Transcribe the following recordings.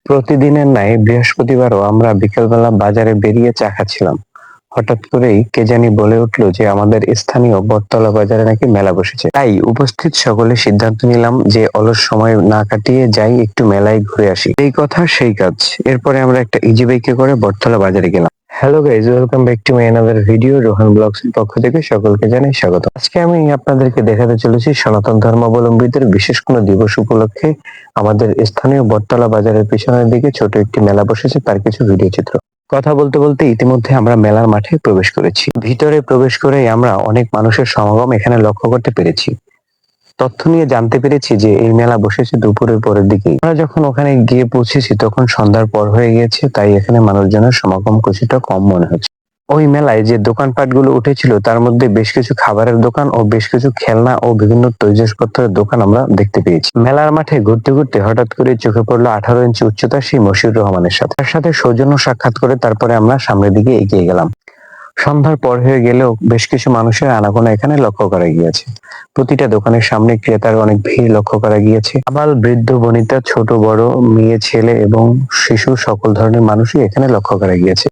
প্রতিদিনের ন্যায় বৃহস্পতিবারও আমরা বিকেলবেলা বাজারে বেরিয়ে চা খাচ্ছিলাম। হঠাৎ করেই কে জানি বলে উঠল যে আমাদের স্থানীয় বটতলা বাজারে নাকি মেলা বসেছে। তাই উপস্থিত সকলে সিদ্ধান্ত নিলাম যে অলস সময় না কাটিয়ে যাই, একটু মেলায় ঘুরে আসি। এই কথা সেই কাজ। এরপরে আমরা একটা ইজি বাইকে করে বটতলা বাজারে গেলাম। Hello guys, welcome back to my another video. Rohan vlogs এর পক্ষ থেকে সকলকে জানাই স্বাগত। আজকে আমি আপনাদেরকে দেখাতে চলেছি সনাতন ধর্মাবলম্বীদের বিশেষ কোনো দিবস উপলক্ষে আমাদের স্থানীয় বটতলা বাজারের পিছনের দিকে ছোট একটি মেলা বসেছে, তার কিছু ভিডিও চিত্র। কথা বলতে বলতে ইতিমধ্যে আমরা মেলার মাঠে প্রবেশ করেছি। ভিতরে প্রবেশ করেই আমরা অনেক মানুষের সমাগম এখানে লক্ষ্য করতে পেরেছি। তথ্য নিয়ে জানতে পেরেছি যে এই মেলা বসেছে দুপুরের পরের দিকেই। আমরা যখন ওখানে গিয়ে পৌঁছেছি তখন সন্ধ্যার পর হয়ে গিয়েছে, তাই এখানে মানুষজনের সমাগম কিছুটা কম মনে হচ্ছে। ওই মেলায় যে দোকানপাট গুলো উঠেছিল তার মধ্যে বেশ কিছু খাবারের দোকান ও বেশ কিছু খেলনা ও বিভিন্ন তৈজসপত্রের দোকান আমরা দেখতে পেয়েছি। মেলার মাঠে ঘুরতে ঘুরতে হঠাৎ করে চোখে পড়লো 18 ইঞ্চি উচ্চতার সেই মশিউর রহমানের সাথে। তার সাথে সৌজন্য সাক্ষাৎ করে তারপরে আমরা সামনের দিকে এগিয়ে গেলাম। সন্ধ্যার পর হয়ে গেলেও বেশ কিছু মানুষের আনাগোনা এখানে লক্ষ্য করা গিয়েছে। প্রতিটা দোকানের সামনে ক্রেতার অনেক ভিড় লক্ষ্য করা গিয়েছে। আবাল বৃদ্ধ বনিতা, ছোট বড়, মেয়ে ছেলে এবং শিশু সকল ধরনের মানুষই এখানে লক্ষ্য করা গিয়েছে।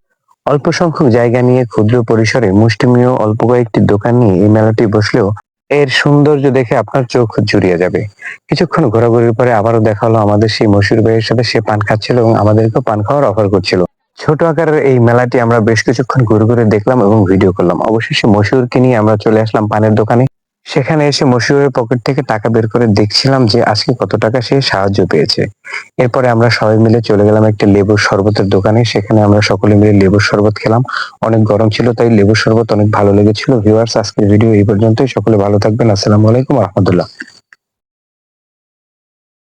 অল্প সংখ্যক জায়গা নিয়ে ক্ষুদ্র পরিসরে মুষ্টিমেয় অল্প কয়েকটি দোকান নিয়ে এই মেলাটি বসলেও এর সৌন্দর্য দেখে আপনার চোখ জুড়িয়ে যাবে। কিছুক্ষণ ঘোরাঘুরির পরে আবারও দেখা হলো আমাদের সেই মশিউর ভাইয়ের সাথে। সে পান খাচ্ছিল এবং আমাদেরকেও পান খাওয়ার অফার করছিল। ছোট আকারের এই মেলাটি আমরা বেশ কিছুক্ষণ ঘুরে ঘুরে দেখলাম এবং ভিডিও করলাম। অবশেষে মশিউরকে নিয়ে আমরা চলে আসলাম পানের দোকানে। সেখানে এসে মশিউরের পকেট থেকে টাকা বের করে দেখছিলাম যে আজকে কত টাকা সে সাহায্য পেয়েছে। এরপরে আমরা সবাই মিলে চলে গেলাম একটি লেবুর শরবতের দোকানে। সেখানে আমরা সকলে মিলে লেবুর শরবত খেলাম। অনেক গরম ছিল তাই লেবুর শরবত অনেক ভালো লেগেছিল। ভিউয়ার্স, আজকের ভিডিও এই পর্যন্তই। সকলে ভালো থাকবেন। আসসালামু আলাইকুম রহমতুল্লাহ।